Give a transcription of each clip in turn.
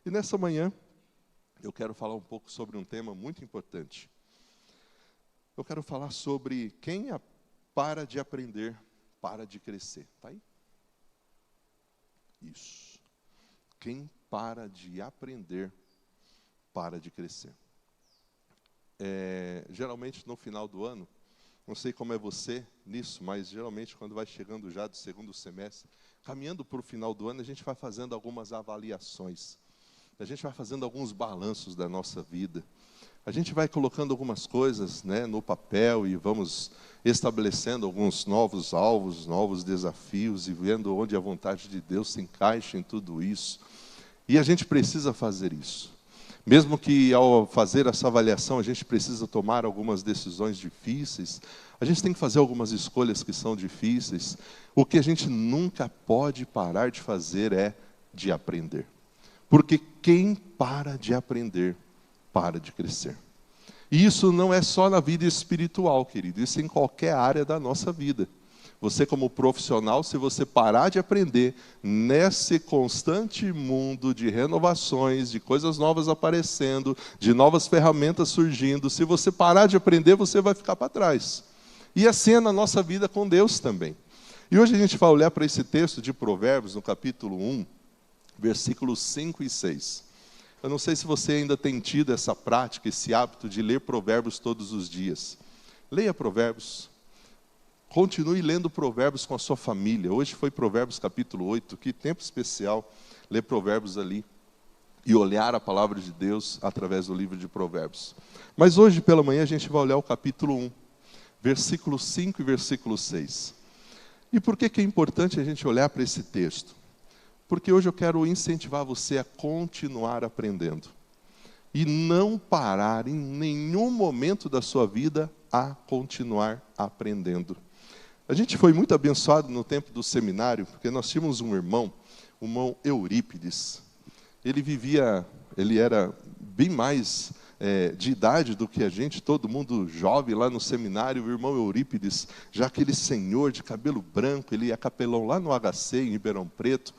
E nessa manhã, eu quero falar um pouco sobre um tema muito importante. Eu quero falar sobre quem para de aprender, para de crescer. Está aí? Isso. Quem para de aprender, para de crescer. Geralmente no final do ano, não sei como é você nisso, mas geralmente quando vai chegando já do segundo semestre, caminhando para o final do ano, a gente vai fazendo algumas avaliações. A gente vai fazendo alguns balanços da nossa vida. A gente vai colocando algumas coisas, no papel e vamos estabelecendo alguns novos alvos, novos desafios e vendo onde a vontade de Deus se encaixa em tudo isso. E a gente precisa fazer isso. Mesmo que ao fazer essa avaliação a gente precisa tomar algumas decisões difíceis, a gente tem que fazer algumas escolhas que são difíceis. O que a gente nunca pode parar de fazer é de aprender. Porque quem para de aprender, para de crescer. E isso não é só na vida espiritual, querido. Isso em qualquer área da nossa vida. Você como profissional, se você parar de aprender nesse constante mundo de renovações, de coisas novas aparecendo, de novas ferramentas surgindo, se você parar de aprender, você vai ficar para trás. E assim é na nossa vida com Deus também. E hoje a gente vai olhar para esse texto de Provérbios, no capítulo 1, versículos 5 e 6. Eu não sei se você ainda tem tido essa prática, esse hábito de ler Provérbios todos os dias. Leia Provérbios. Continue lendo Provérbios com a sua família. Hoje foi Provérbios capítulo 8. Que tempo especial ler Provérbios ali. E olhar a palavra de Deus através do livro de Provérbios. Mas hoje pela manhã a gente vai olhar o capítulo 1. Versículo 5 e versículo 6. E por que é importante a gente olhar para esse texto? Porque hoje eu quero incentivar você a continuar aprendendo. E não parar em nenhum momento da sua vida a continuar aprendendo. A gente foi muito abençoado no tempo do seminário, porque nós tínhamos um irmão, o irmão Eurípides. Ele era bem mais de idade do que a gente, todo mundo jovem lá no seminário. O irmão Eurípides, já aquele senhor de cabelo branco, ele é capelão lá no HC, em Ribeirão Preto.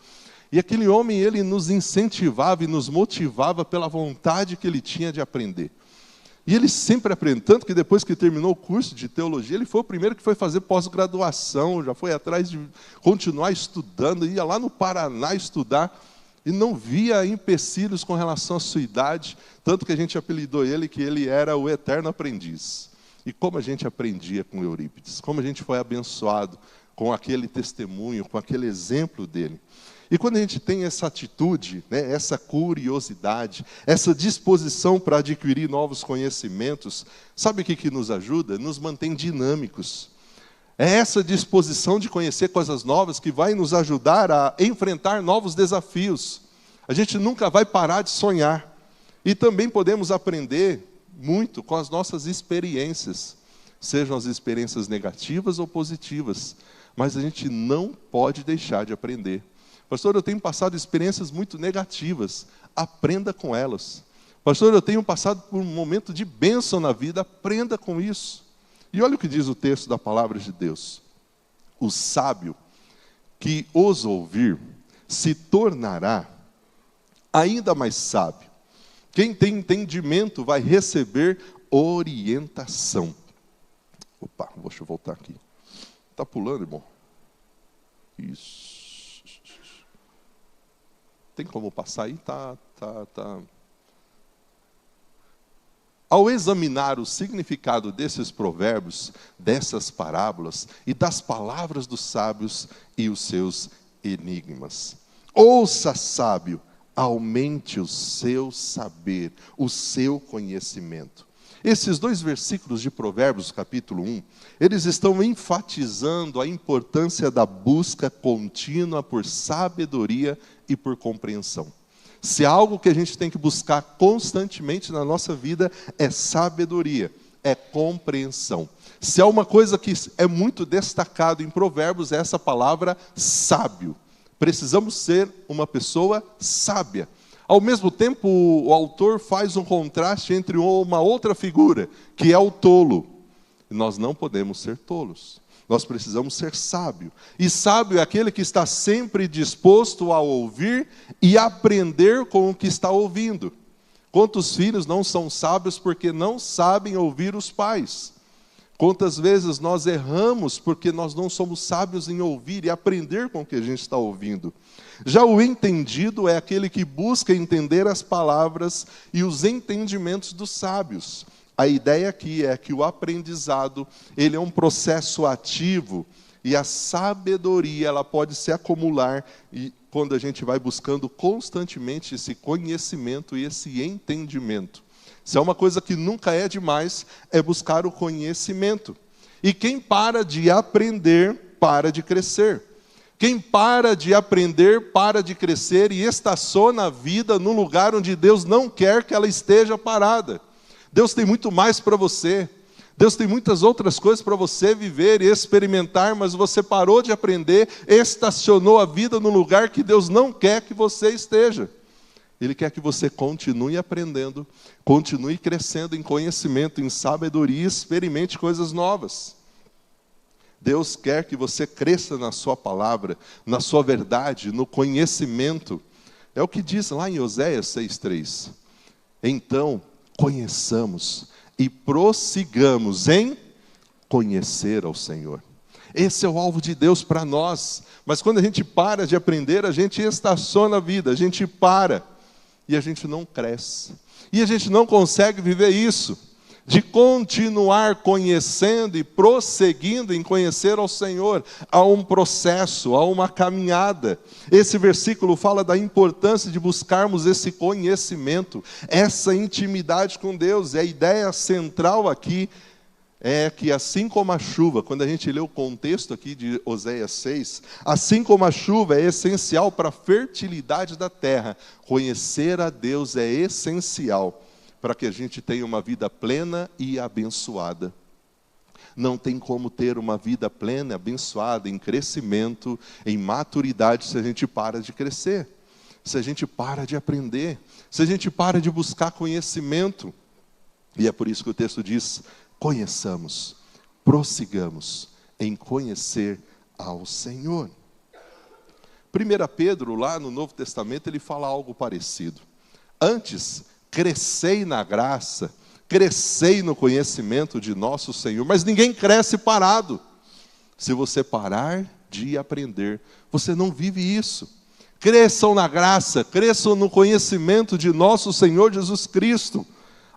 E aquele homem, ele nos incentivava e nos motivava pela vontade que ele tinha de aprender. E ele sempre aprendeu, tanto que depois que terminou o curso de teologia, ele foi o primeiro que foi fazer pós-graduação, já foi atrás de continuar estudando, ia lá no Paraná estudar, e não via empecilhos com relação à sua idade, tanto que a gente apelidou ele que ele era o eterno aprendiz. E como a gente aprendia com Eurípides, como a gente foi abençoado com aquele testemunho, com aquele exemplo dele. E quando a gente tem essa atitude, essa curiosidade, essa disposição para adquirir novos conhecimentos, sabe o que nos ajuda? Nos mantém dinâmicos. É essa disposição de conhecer coisas novas que vai nos ajudar a enfrentar novos desafios. A gente nunca vai parar de sonhar. E também podemos aprender muito com as nossas experiências, sejam as experiências negativas ou positivas. Mas a gente não pode deixar de aprender. Pastor, eu tenho passado experiências muito negativas. Aprenda com elas. Pastor, eu tenho passado por um momento de bênção na vida. Aprenda com isso. E olha o que diz o texto da palavra de Deus. O sábio que os ouvir se tornará ainda mais sábio. Quem tem entendimento vai receber orientação. Opa, deixa eu voltar aqui. Está pulando, irmão? Isso. Tem como passar aí? Tá. Ao examinar o significado desses provérbios, dessas parábolas e das palavras dos sábios e os seus enigmas. Ouça, sábio, aumente o seu saber, o seu conhecimento. Esses dois versículos de Provérbios, capítulo 1, eles estão enfatizando a importância da busca contínua por sabedoria e por compreensão. Se há algo que a gente tem que buscar constantemente na nossa vida, é sabedoria, é compreensão. Se há uma coisa que é muito destacado em Provérbios, é essa palavra sábio. Precisamos ser uma pessoa sábia. Ao mesmo tempo, o autor faz um contraste entre uma outra figura, que é o tolo. Nós não podemos ser tolos. Nós precisamos ser sábio. E sábio é aquele que está sempre disposto a ouvir e aprender com o que está ouvindo. Quantos filhos não são sábios porque não sabem ouvir os pais? Quantas vezes nós erramos porque nós não somos sábios em ouvir e aprender com o que a gente está ouvindo? Já o entendido é aquele que busca entender as palavras e os entendimentos dos sábios. A ideia aqui é que o aprendizado, ele é um processo ativo e a sabedoria, ela pode se acumular e quando a gente vai buscando constantemente esse conhecimento e esse entendimento. Se é uma coisa que nunca é demais, é buscar o conhecimento. E quem para de aprender, para de crescer. Quem para de aprender, para de crescer e estaciona a vida no lugar onde Deus não quer que ela esteja parada. Deus tem muito mais para você. Deus tem muitas outras coisas para você viver e experimentar, mas você parou de aprender, estacionou a vida no lugar que Deus não quer que você esteja. Ele quer que você continue aprendendo, continue crescendo em conhecimento, em sabedoria, e experimente coisas novas. Deus quer que você cresça na sua palavra, na sua verdade, no conhecimento. É o que diz lá em Oséias 6,3. Então, conheçamos e prossigamos em conhecer ao Senhor. Esse é o alvo de Deus para nós. Mas quando a gente para de aprender, a gente estaciona a vida, a gente para. E a gente não cresce. E a gente não consegue viver isso, de continuar conhecendo e prosseguindo em conhecer ao Senhor. Há um processo, há uma caminhada. Esse versículo fala da importância de buscarmos esse conhecimento, essa intimidade com Deus. E a ideia central aqui é que assim como a chuva, quando a gente lê o contexto aqui de Oséias 6, assim como a chuva é essencial para a fertilidade da terra, conhecer a Deus é essencial para que a gente tenha uma vida plena e abençoada. Não tem como ter uma vida plena, abençoada, em crescimento, em maturidade, se a gente para de crescer, se a gente para de aprender, se a gente para de buscar conhecimento. E é por isso que o texto diz: conheçamos, prossigamos em conhecer ao Senhor. 1 Pedro, lá no Novo Testamento, ele fala algo parecido. Antes, crescei na graça, crescei no conhecimento de nosso Senhor, mas ninguém cresce parado. Se você parar de aprender, você não vive isso. Cresçam na graça, cresçam no conhecimento de nosso Senhor Jesus Cristo.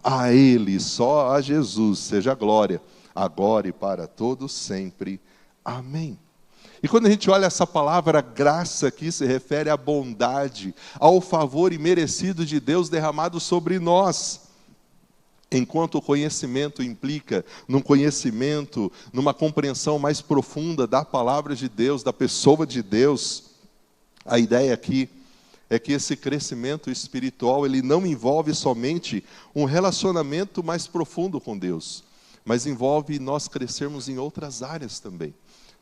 A Ele, só a Jesus, seja a glória, agora e para todos sempre. Amém. E quando a gente olha essa palavra graça aqui, se refere à bondade, ao favor imerecido de Deus derramado sobre nós. Enquanto o conhecimento implica num conhecimento, numa compreensão mais profunda da palavra de Deus, da pessoa de Deus, a ideia aqui é que esse crescimento espiritual, ele não envolve somente um relacionamento mais profundo com Deus, mas envolve nós crescermos em outras áreas também.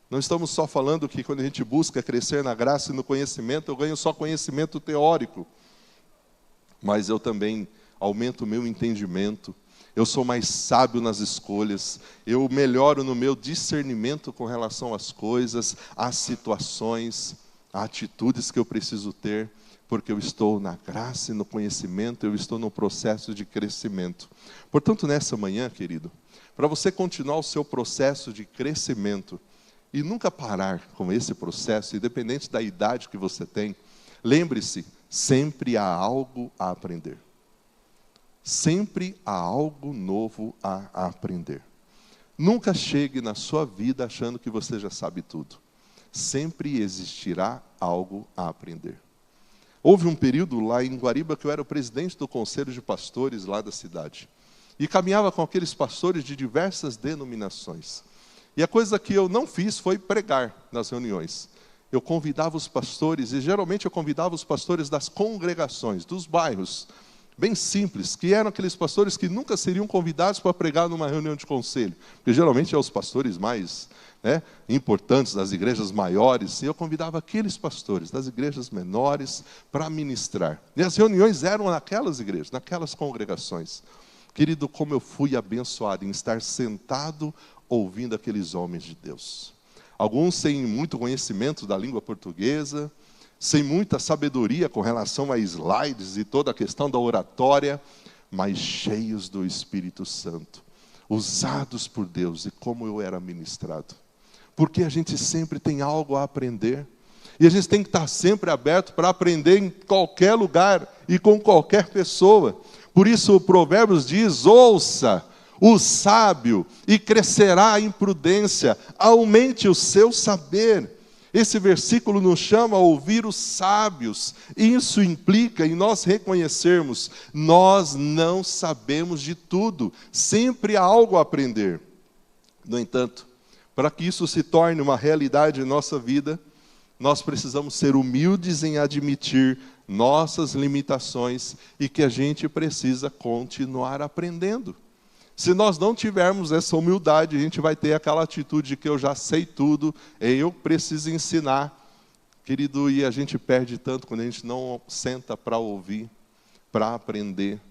Não estamos só falando que quando a gente busca crescer na graça e no conhecimento, eu ganho só conhecimento teórico, mas eu também aumento o meu entendimento, eu sou mais sábio nas escolhas, eu melhoro no meu discernimento com relação às coisas, às situações, às atitudes que eu preciso ter, porque eu estou na graça e no conhecimento, eu estou no processo de crescimento. Portanto, nessa manhã, querido, para você continuar o seu processo de crescimento e nunca parar com esse processo, independente da idade que você tem, lembre-se, sempre há algo a aprender. Sempre há algo novo a aprender. Nunca chegue na sua vida achando que você já sabe tudo. Sempre existirá algo a aprender. Houve um período lá em Guariba que eu era o presidente do conselho de pastores lá da cidade. E caminhava com aqueles pastores de diversas denominações. E a coisa que eu não fiz foi pregar nas reuniões. Eu convidava os pastores, e geralmente eu convidava os pastores das congregações, dos bairros, bem simples, que eram aqueles pastores que nunca seriam convidados para pregar numa reunião de conselho. Porque geralmente são os pastores mais importantes das igrejas maiores, e eu convidava aqueles pastores das igrejas menores para ministrar. E as reuniões eram naquelas igrejas, naquelas congregações. Querido, como eu fui abençoado em estar sentado ouvindo aqueles homens de Deus. Alguns sem muito conhecimento da língua portuguesa, sem muita sabedoria com relação a slides e toda a questão da oratória, mas cheios do Espírito Santo, usados por Deus. E como eu era ministrado. Porque a gente sempre tem algo a aprender. E a gente tem que estar sempre aberto para aprender em qualquer lugar e com qualquer pessoa. Por isso o Provérbios diz: ouça o sábio e crescerá em prudência, aumente o seu saber. Esse versículo nos chama a ouvir os sábios. Isso implica em nós reconhecermos: nós não sabemos de tudo, sempre há algo a aprender. No entanto, para que isso se torne uma realidade em nossa vida, nós precisamos ser humildes em admitir nossas limitações e que a gente precisa continuar aprendendo. Se nós não tivermos essa humildade, a gente vai ter aquela atitude de que eu já sei tudo, eu preciso ensinar. Querido, e a gente perde tanto quando a gente não senta para ouvir, para aprender.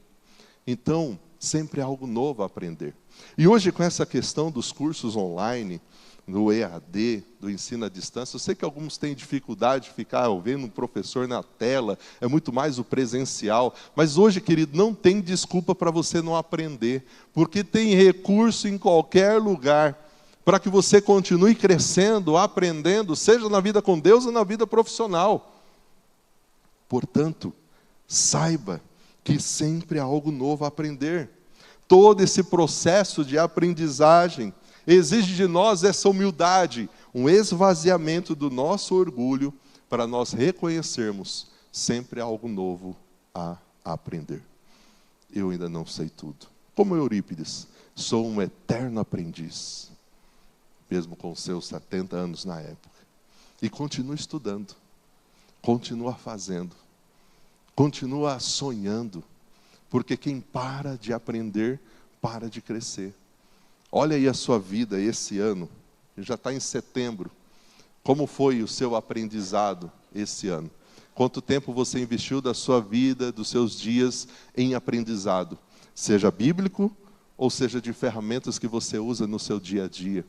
Então, sempre há algo novo a aprender. E hoje, com essa questão dos cursos online, no EAD, do ensino à distância, eu sei que alguns têm dificuldade de ficar ouvindo um professor na tela, é muito mais o presencial, mas hoje, querido, não tem desculpa para você não aprender, porque tem recurso em qualquer lugar, para que você continue crescendo, aprendendo, seja na vida com Deus ou na vida profissional. Portanto, saiba que sempre há algo novo a aprender. Todo esse processo de aprendizagem exige de nós essa humildade, um esvaziamento do nosso orgulho, para nós reconhecermos sempre algo novo a aprender. Eu ainda não sei tudo. Como Eurípides, sou um eterno aprendiz, mesmo com seus 70 anos na época. E continua estudando, continua fazendo, continua sonhando, porque quem para de aprender, para de crescer. Olha aí a sua vida esse ano, já está em setembro. Como foi o seu aprendizado esse ano? Quanto tempo você investiu da sua vida, dos seus dias em aprendizado? Seja bíblico ou seja de ferramentas que você usa no seu dia a dia.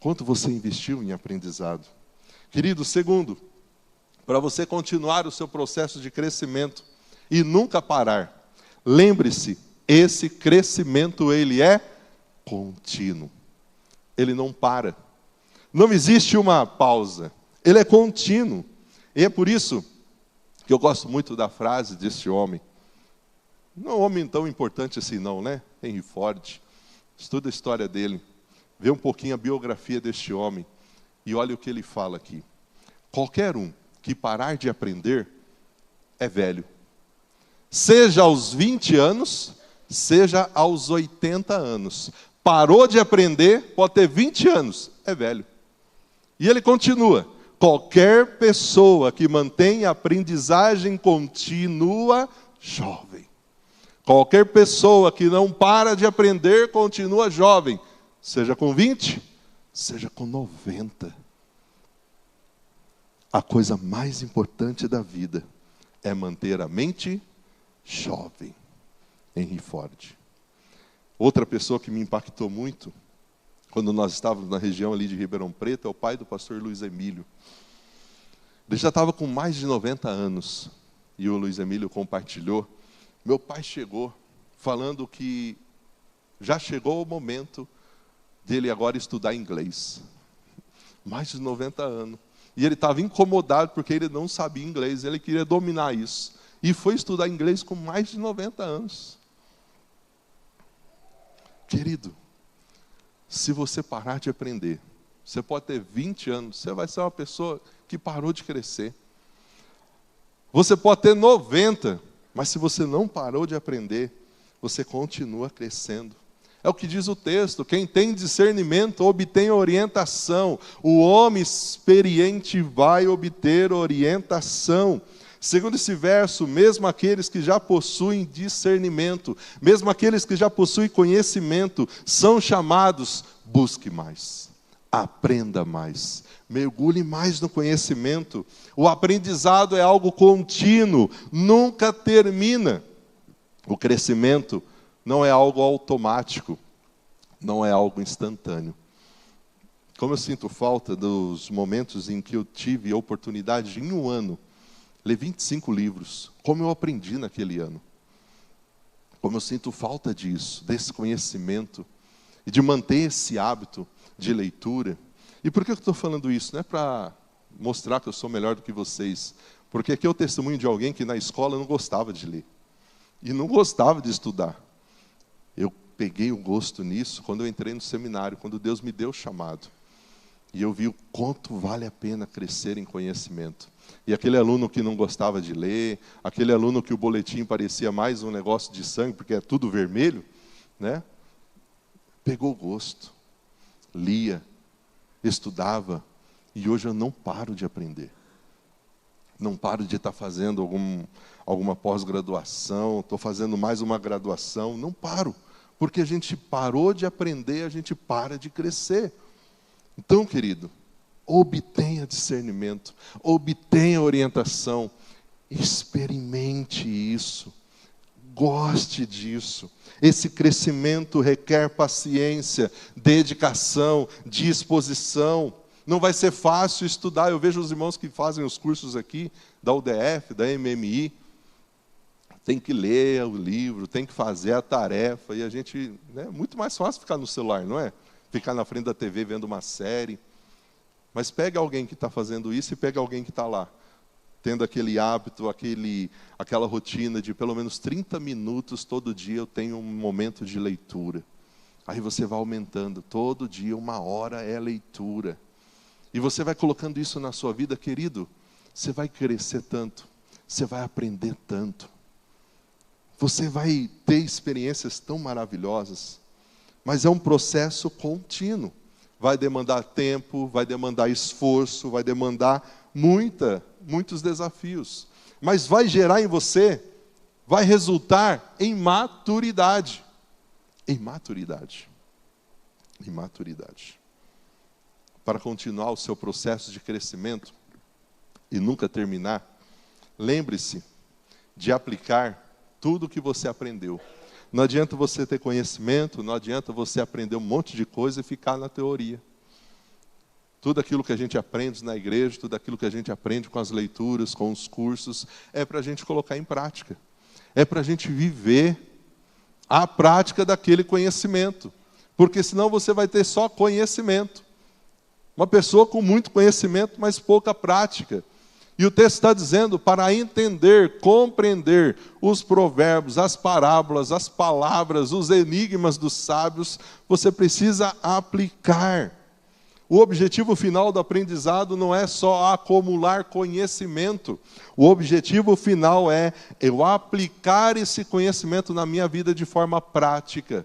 Quanto você investiu em aprendizado? Querido, segundo, para você continuar o seu processo de crescimento e nunca parar, lembre-se, esse crescimento ele é contínuo. Ele não para. Não existe uma pausa. Ele é contínuo. E é por isso que eu gosto muito da frase desse homem. Não é um homem tão importante assim não, né? Henry Ford. Estuda a história dele. Vê um pouquinho a biografia deste homem. E olha o que ele fala aqui. Qualquer um que parar de aprender é velho. Seja aos 20 anos, seja aos 80 anos. Parou de aprender, pode ter 20 anos, é velho. E ele continua: qualquer pessoa que mantém a aprendizagem continua jovem. Qualquer pessoa que não para de aprender continua jovem, seja com 20, seja com 90. A coisa mais importante da vida é manter a mente jovem. Henry Ford. Outra pessoa que me impactou muito, quando nós estávamos na região ali de Ribeirão Preto, é o pai do pastor Luiz Emílio. Ele já estava com mais de 90 anos, e o Luiz Emílio compartilhou. Meu pai chegou falando que já chegou o momento dele agora estudar inglês. Mais de 90 anos. E ele estava incomodado porque ele não sabia inglês, ele queria dominar isso. E foi estudar inglês com mais de 90 anos. Querido, se você parar de aprender, você pode ter 20 anos, você vai ser uma pessoa que parou de crescer. Você pode ter 90, mas se você não parou de aprender, você continua crescendo. É o que diz o texto: quem tem discernimento obtém orientação. O homem experiente vai obter orientação. Segundo esse verso, mesmo aqueles que já possuem discernimento, mesmo aqueles que já possuem conhecimento, são chamados: busque mais, aprenda mais, mergulhe mais no conhecimento. O aprendizado é algo contínuo, nunca termina. O crescimento não é algo automático, não é algo instantâneo. Como eu sinto falta dos momentos em que eu tive a oportunidade de, em um ano, ler 25 livros. Como eu aprendi naquele ano. Como eu sinto falta disso, desse conhecimento. E de manter esse hábito de leitura. E por que eu estou falando isso? Não é para mostrar que eu sou melhor do que vocês. Porque aqui é o testemunho de alguém que na escola não gostava de ler. E não gostava de estudar. Eu peguei o gosto nisso quando eu entrei no seminário, quando Deus me deu o chamado. E eu vi o quanto vale a pena crescer em conhecimento. E aquele aluno que não gostava de ler, aquele aluno que o boletim parecia mais um negócio de sangue, porque é tudo vermelho, né? Pegou gosto, lia, estudava, e hoje eu não paro de aprender. Não paro de estar fazendo alguma pós-graduação, estou fazendo mais uma graduação, não paro. Porque a gente parou de aprender, a gente para de crescer. Então, querido, obtenha discernimento, obtenha orientação, experimente isso, goste disso. Esse crescimento requer paciência, dedicação, disposição. Não vai ser fácil estudar. Eu vejo os irmãos que fazem os cursos aqui, da UDF, da MMI, tem que ler o livro, tem que fazer a tarefa, e a gente, né, é muito mais fácil ficar no celular, não é? Ficar na frente da TV vendo uma série. Mas pega alguém que está fazendo isso e pega alguém que está lá, tendo aquele hábito, aquela rotina de pelo menos 30 minutos todo dia eu tenho um momento de leitura. Aí você vai aumentando, todo dia 1 hora é leitura. E você vai colocando isso na sua vida, querido, você vai crescer tanto, você vai aprender tanto. Você vai ter experiências tão maravilhosas. Mas é um processo contínuo. Vai demandar tempo, vai demandar esforço, vai demandar muitos desafios. Mas vai gerar em você, vai resultar em maturidade. Em maturidade. Em maturidade. Para continuar o seu processo de crescimento e nunca terminar, lembre-se de aplicar tudo o que você aprendeu. Não adianta você ter conhecimento, não adianta você aprender um monte de coisa e ficar na teoria. Tudo aquilo que a gente aprende na igreja, tudo aquilo que a gente aprende com as leituras, com os cursos, é para a gente colocar em prática. É para a gente viver a prática daquele conhecimento. Porque senão você vai ter só conhecimento. Uma pessoa com muito conhecimento, mas pouca prática. E o texto está dizendo, para entender, compreender os provérbios, as parábolas, as palavras, os enigmas dos sábios, você precisa aplicar. O objetivo final do aprendizado não é só acumular conhecimento. O objetivo final é eu aplicar esse conhecimento na minha vida de forma prática.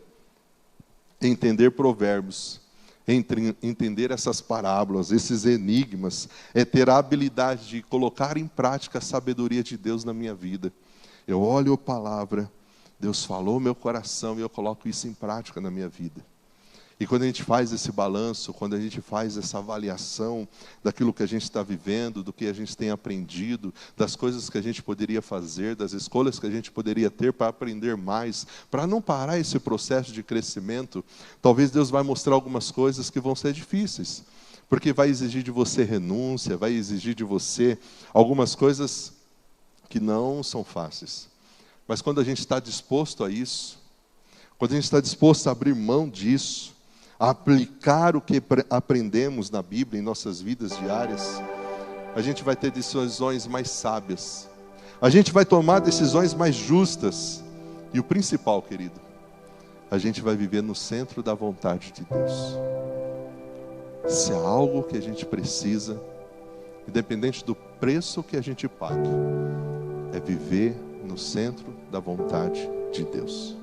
Entender provérbios. Entender essas parábolas, esses enigmas, é ter a habilidade de colocar em prática a sabedoria de Deus na minha vida. Eu olho a palavra, Deus falou meu coração e eu coloco isso em prática na minha vida. E quando a gente faz esse balanço, quando a gente faz essa avaliação daquilo que a gente está vivendo, do que a gente tem aprendido, das coisas que a gente poderia fazer, das escolhas que a gente poderia ter para aprender mais, para não parar esse processo de crescimento, talvez Deus vai mostrar algumas coisas que vão ser difíceis, porque vai exigir de você renúncia, vai exigir de você algumas coisas que não são fáceis. Mas quando a gente está disposto a isso, quando a gente está disposto a abrir mão disso, a aplicar o que aprendemos na Bíblia em nossas vidas diárias, a gente vai ter decisões mais sábias. A gente vai tomar decisões mais justas. E o principal, querido, a gente vai viver no centro da vontade de Deus. Se há algo que a gente precisa, independente do preço que a gente pague, é viver no centro da vontade de Deus.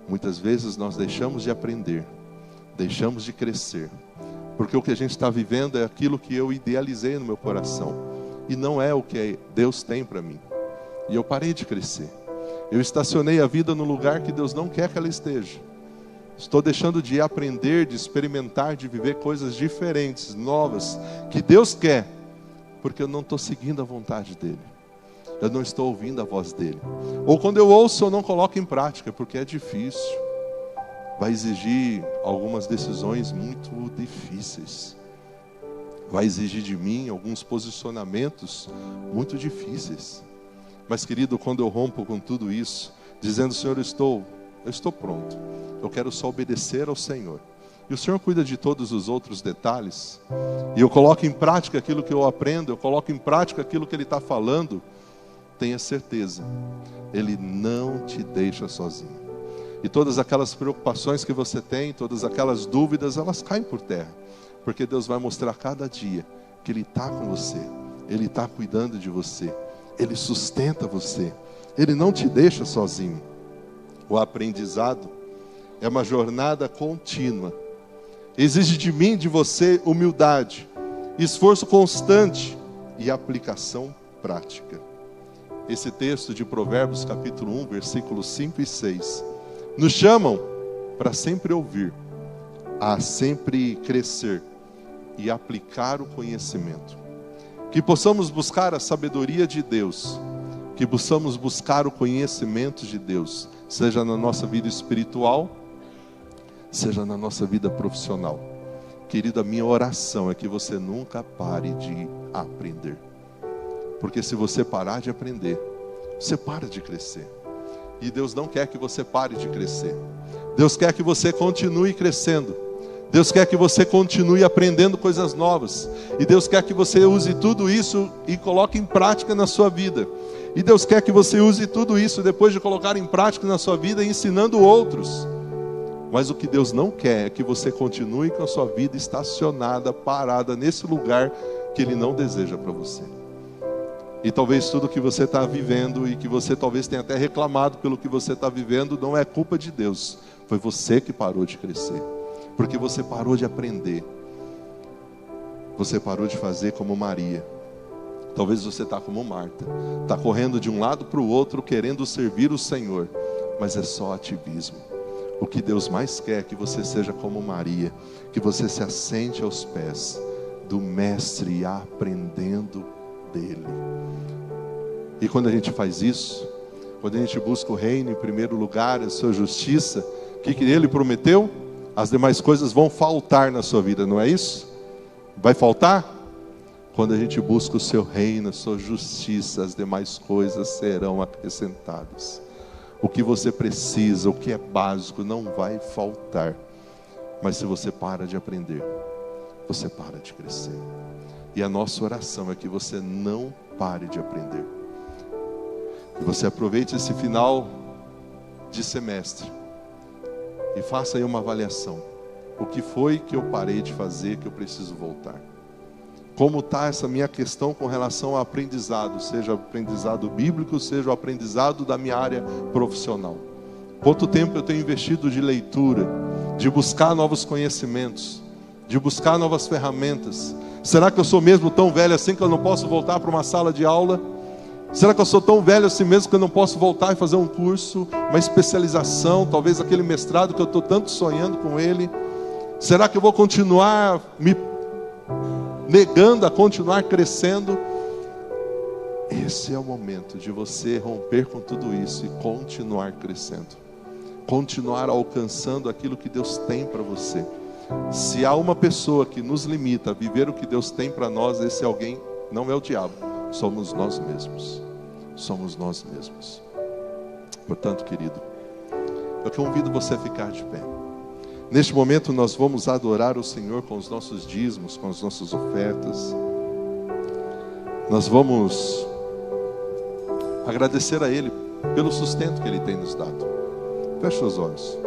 Muitas vezes nós deixamos de aprender, deixamos de crescer, porque o que a gente está vivendo é aquilo que eu idealizei no meu coração, e não é o que Deus tem para mim. E eu parei de crescer. Eu estacionei a vida no lugar que Deus não quer que ela esteja. Estou deixando de aprender, de experimentar, de viver coisas diferentes, novas, que Deus quer, porque eu não estou seguindo a vontade dEle. Eu não estou ouvindo a voz dEle. Ou quando eu ouço, eu não coloco em prática, porque é difícil. vai exigir algumas decisões muito difíceis. Vai exigir de mim alguns posicionamentos muito difíceis. Mas, querido, quando eu rompo com tudo isso, dizendo: Senhor, eu estou pronto, eu quero só obedecer ao Senhor, e o Senhor cuida de todos os outros detalhes, e eu coloco em prática aquilo que eu aprendo, eu coloco em prática aquilo que Ele está falando, tenha certeza, Ele não te deixa sozinho. E todas aquelas preocupações que você tem, todas aquelas dúvidas, elas caem por terra, porque Deus vai mostrar cada dia que Ele está com você, Ele está cuidando de você, Ele sustenta você, Ele não te deixa sozinho. O aprendizado é uma jornada contínua, exige de mim, de você, humildade, esforço constante e aplicação prática. Esse texto de Provérbios capítulo 1, versículos 5 e 6, nos chamam para sempre ouvir, a sempre crescer e aplicar o conhecimento. Que possamos buscar a sabedoria de Deus, que possamos buscar o conhecimento de Deus, seja na nossa vida espiritual, seja na nossa vida profissional. Querida, a minha oração é que você nunca pare de aprender. Porque se você parar de aprender, você para de crescer. E Deus não quer que você pare de crescer. Deus quer que você continue crescendo. Deus quer que você continue aprendendo coisas novas. E Deus quer que você use tudo isso e coloque em prática na sua vida. E Deus quer que você use tudo isso depois de colocar em prática na sua vida, ensinando outros. Mas o que Deus não quer é que você continue com a sua vida estacionada, parada nesse lugar que Ele não deseja para você. E talvez tudo que você está vivendo e que você talvez tenha até reclamado pelo que você está vivendo, não é culpa de Deus. Foi você que parou de crescer. Porque você parou de aprender. Você parou de fazer como Maria. Talvez você está como Marta. Está correndo de um lado para o outro, querendo servir o Senhor. Mas é só ativismo. O que Deus mais quer é que você seja como Maria. Que você se assente aos pés do Mestre, aprendendo dele. E quando a gente faz isso, quando a gente busca o reino em primeiro lugar, a sua justiça, o que Ele prometeu? As demais coisas vão faltar na sua vida, não é isso? Vai faltar? Quando a gente busca o seu reino, a sua justiça, as demais coisas serão acrescentadas. O que você precisa, o que é básico, não vai faltar. Mas se você para de aprender, você para de crescer. E a nossa oração é que você não pare de aprender. Que você aproveite esse final de semestre e faça aí uma avaliação. O que foi que eu parei de fazer, que eu preciso voltar? Como está essa minha questão com relação ao aprendizado, seja o aprendizado bíblico, seja o aprendizado da minha área profissional? Quanto tempo eu tenho investido de leitura, de buscar novos conhecimentos, de buscar novas ferramentas? Será que eu sou mesmo tão velho assim que eu não posso voltar para uma sala de aula? Será que eu sou tão velho assim mesmo que eu não posso voltar e fazer um curso, uma especialização, talvez aquele mestrado que eu estou tanto sonhando com ele? Será que eu vou continuar me negando a continuar crescendo? Esse é o momento de você romper com tudo isso e continuar crescendo. Continuar alcançando aquilo que Deus tem para você. Se há uma pessoa que nos limita a viver o que Deus tem para nós, esse alguém não é o diabo, somos nós mesmos. Somos nós mesmos. Portanto, querido, eu convido você a ficar de pé. Neste momento nós vamos adorar o Senhor com os nossos dízimos, com as nossas ofertas. Nós vamos agradecer a Ele pelo sustento que Ele tem nos dado. Feche os olhos.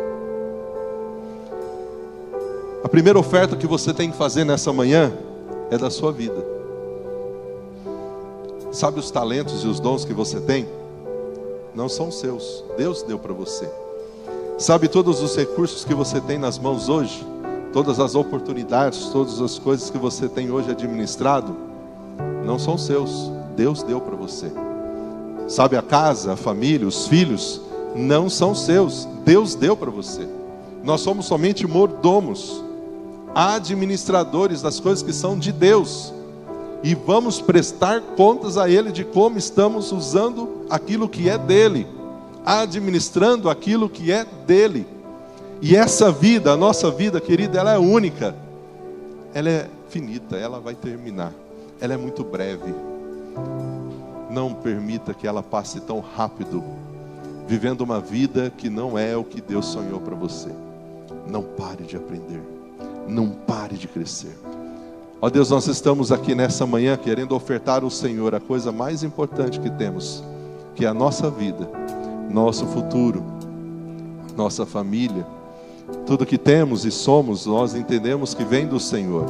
A primeira oferta que você tem que fazer nessa manhã é da sua vida. Sabe os talentos e os dons que você tem? Não são seus, Deus deu para você. Sabe todos os recursos que você tem nas mãos hoje? Todas as oportunidades, todas as coisas que você tem hoje administrado? Não são seus, Deus deu para você. Sabe a casa, a família, os filhos? Não são seus, Deus deu para você. Nós somos somente mordomos, administradores das coisas que são de Deus. E vamos prestar contas a Ele de como estamos usando aquilo que é dele, administrando aquilo que é dele. E essa vida, a nossa vida, querida, ela é única. Ela é finita, ela vai terminar. Ela é muito breve. Não permita que ela passe tão rápido, vivendo uma vida que não é o que Deus sonhou para você. Não pare de aprender. Não pare de crescer. Ó Deus, nós estamos aqui nessa manhã querendo ofertar ao Senhor a coisa mais importante que temos, que é a nossa vida, nosso futuro, nossa família. Tudo que temos e somos, nós entendemos que vem do Senhor,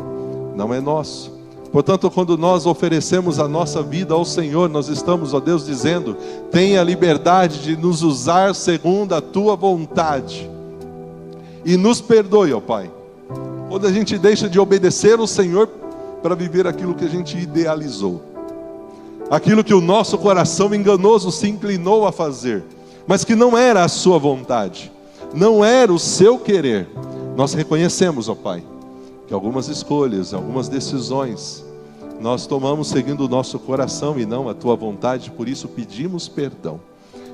não é nosso. Portanto, quando nós oferecemos a nossa vida ao Senhor, nós estamos, ó Deus, dizendo: tenha a liberdade de nos usar segundo a Tua vontade. E nos perdoe, ó Pai, quando a gente deixa de obedecer ao Senhor para viver aquilo que a gente idealizou, aquilo que o nosso coração enganoso se inclinou a fazer, mas que não era a Sua vontade, não era o Seu querer. Nós reconhecemos, ó Pai, que algumas escolhas, algumas decisões nós tomamos seguindo o nosso coração e não a Tua vontade. Por isso pedimos perdão.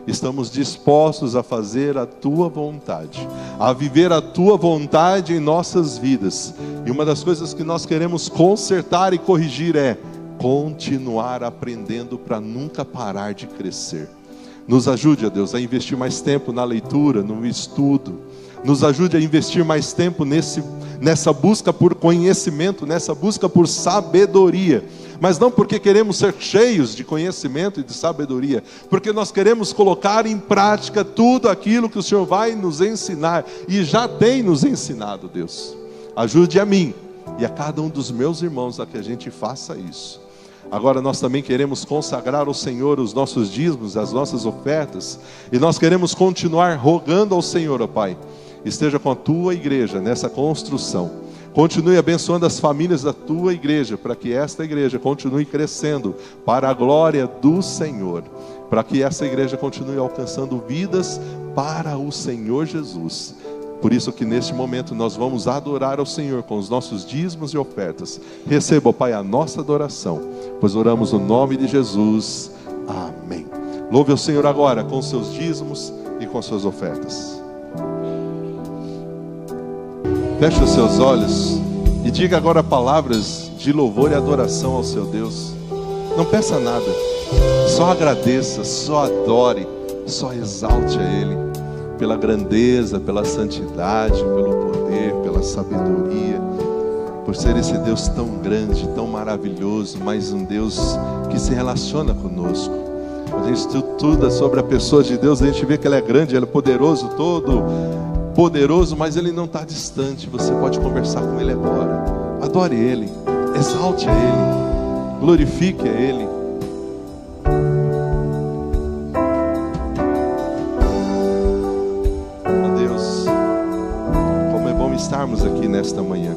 Estamos dispostos a fazer a Tua vontade, a viver a Tua vontade em nossas vidas. E uma das coisas que nós queremos consertar e corrigir é continuar aprendendo para nunca parar de crescer. Nos ajude, ó Deus, a investir mais tempo na leitura, no estudo. Nos ajude a investir mais tempo nessa busca por conhecimento, nessa busca por sabedoria. Mas não porque queremos ser cheios de conhecimento e de sabedoria, porque nós queremos colocar em prática tudo aquilo que o Senhor vai nos ensinar e já tem nos ensinado, Deus. Ajude a mim e a cada um dos meus irmãos a que a gente faça isso. Agora nós também queremos consagrar ao Senhor os nossos dízimos, as nossas ofertas, e nós queremos continuar rogando ao Senhor, ó Pai, esteja com a Tua igreja nessa construção. Continue abençoando as famílias da Tua igreja, para que esta igreja continue crescendo para a glória do Senhor, para que essa igreja continue alcançando vidas para o Senhor Jesus. Por isso que neste momento nós vamos adorar ao Senhor com os nossos dízimos e ofertas. Receba, ó Pai, a nossa adoração, pois oramos no nome de Jesus. Amém. Louve ao Senhor agora com os seus dízimos e com as suas ofertas. Feche os seus olhos e diga agora palavras de louvor e adoração ao seu Deus. Não peça nada, só agradeça, só adore, só exalte a Ele pela grandeza, pela santidade, pelo poder, pela sabedoria, por ser esse Deus tão grande, tão maravilhoso, mas um Deus que se relaciona conosco. A gente estuda sobre a pessoa de Deus, a gente vê que Ele é grande, Ele é poderoso, todo poderoso, mas Ele não está distante. Você pode conversar com Ele agora. Adore Ele, exalte a Ele, glorifique a Ele. Oh Deus, como é bom estarmos aqui nesta manhã.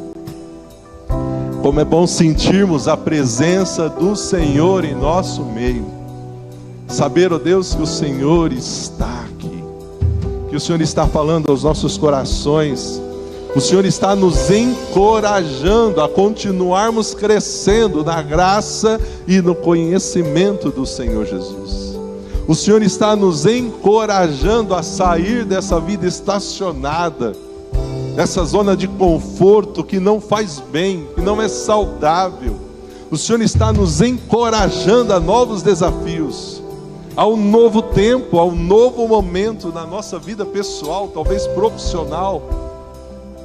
Como é bom sentirmos a presença do Senhor em nosso meio. Saber, ó Deus, que o Senhor está aqui, que o Senhor está falando aos nossos corações. O Senhor está nos encorajando a continuarmos crescendo na graça e no conhecimento do Senhor Jesus. O Senhor está nos encorajando a sair dessa vida estacionada, dessa zona de conforto que não faz bem, que não é saudável. O Senhor está nos encorajando a novos desafios, a um novo tempo, a um novo momento na nossa vida pessoal, talvez profissional.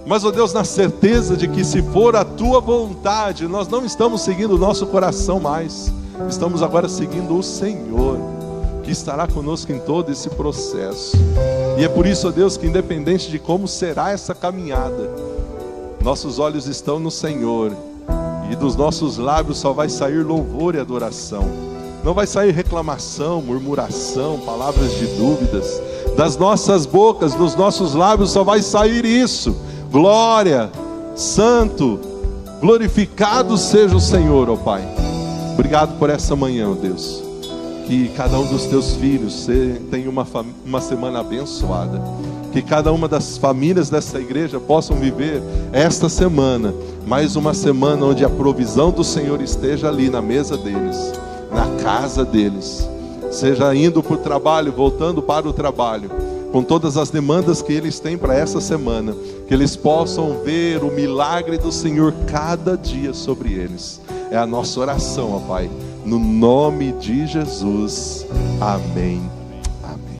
Mas, ó Deus, na certeza de que se for a Tua vontade, nós não estamos seguindo o nosso coração mais, estamos agora seguindo o Senhor, que estará conosco em todo esse processo. E é por isso, ó Deus, que independente de como será essa caminhada, nossos olhos estão no Senhor, e dos nossos lábios só vai sair louvor e adoração. Não vai sair reclamação, murmuração, palavras de dúvidas. Das nossas bocas, dos nossos lábios só vai sair isso: glória, santo, glorificado seja o Senhor, ó Pai. Obrigado por essa manhã, ó Deus. Que cada um dos Teus filhos tenha uma semana abençoada. Que cada uma das famílias dessa igreja possam viver esta semana, mais uma semana onde a provisão do Senhor esteja ali na mesa deles, na casa deles, seja indo para o trabalho, voltando para o trabalho, com todas as demandas que eles têm para essa semana, que eles possam ver o milagre do Senhor cada dia sobre eles. É a nossa oração, ó Pai, no nome de Jesus. Amém.